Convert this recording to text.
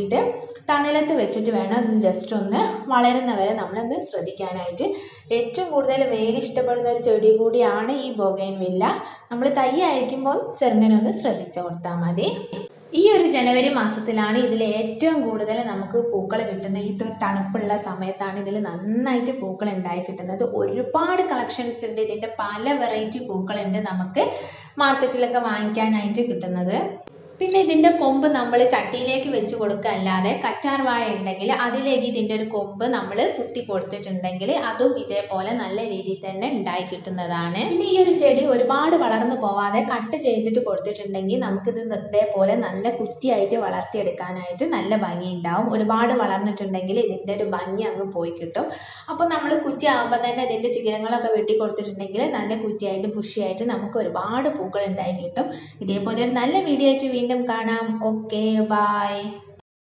ിട്ട് തണലത്ത് വെച്ചിട്ട് വേണം അത് ജസ്റ്റ് ഒന്ന് വളരുന്നവരെ നമ്മളത് ശ്രദ്ധിക്കാനായിട്ട്. ഏറ്റവും കൂടുതൽ വെയിൽ ഇഷ്ടപ്പെടുന്ന ഒരു ചെടി കൂടിയാണ് ഈ ബൊഗൈൻവില്ല. നമ്മൾ തൈ അയക്കുമ്പോൾ ചെറുങ്ങനെ ഒന്ന് ശ്രദ്ധിച്ചു കൊടുത്താൽ മതി. ഈ ഒരു ജനുവരി മാസത്തിലാണ് ഇതിൽ ഏറ്റവും കൂടുതൽ നമുക്ക് പൂക്കൾ കിട്ടുന്നത്. ഇത് തണുപ്പുള്ള സമയത്താണ് ഇതിൽ നന്നായിട്ട് പൂക്കൾ ഉണ്ടായി കിട്ടുന്നത്. ഒരുപാട് കളക്ഷൻസ് ഉണ്ട്, ഇതിൻ്റെ പല വെറൈറ്റി പൂക്കളുണ്ട് നമുക്ക് മാർക്കറ്റിലൊക്കെ വാങ്ങിക്കാനായിട്ട് കിട്ടുന്നത്. പിന്നെ ഇതിൻ്റെ കൊമ്പ് നമ്മൾ ചട്ടിയിലേക്ക് വെച്ച് കൊടുക്കുക അല്ലാതെ കറ്റാർ വാഴ ഉണ്ടെങ്കിൽ അതിലേക്ക് ഇതിൻ്റെ ഒരു കൊമ്പ് നമ്മൾ കുത്തി കൊടുത്തിട്ടുണ്ടെങ്കിൽ അതും ഇതേപോലെ നല്ല രീതിയിൽ തന്നെ ഉണ്ടായി കിട്ടുന്നതാണ്. പിന്നെ ഈ ഒരു ചെടി ഒരുപാട് വളർന്നു പോവാതെ കട്ട് ചെയ്തിട്ട് കൊടുത്തിട്ടുണ്ടെങ്കിൽ നമുക്കിത് ഇതേപോലെ നല്ല കുറ്റിയായിട്ട് വളർത്തിയെടുക്കാനായിട്ട് നല്ല ഭംഗി ഉണ്ടാവും. ഒരുപാട് വളർന്നിട്ടുണ്ടെങ്കിൽ ഇതിൻ്റെ ഒരു ഭംഗി അങ്ങ് പോയി കിട്ടും. അപ്പോൾ നമ്മൾ കുറ്റി ആകുമ്പോൾ തന്നെ ഇതിൻ്റെ ചികിരങ്ങളൊക്കെ വെട്ടി കൊടുത്തിട്ടുണ്ടെങ്കിൽ നല്ല കുറ്റിയായിട്ട് ബുഷിയായിട്ട് നമുക്ക് ഒരുപാട് പൂക്കൾ ഉണ്ടായി കിട്ടും. ഇതേപോലെ ഒരു നല്ല വീഡിയോ ആയിട്ട് വീണ്ടും കാണാം. Okay, by.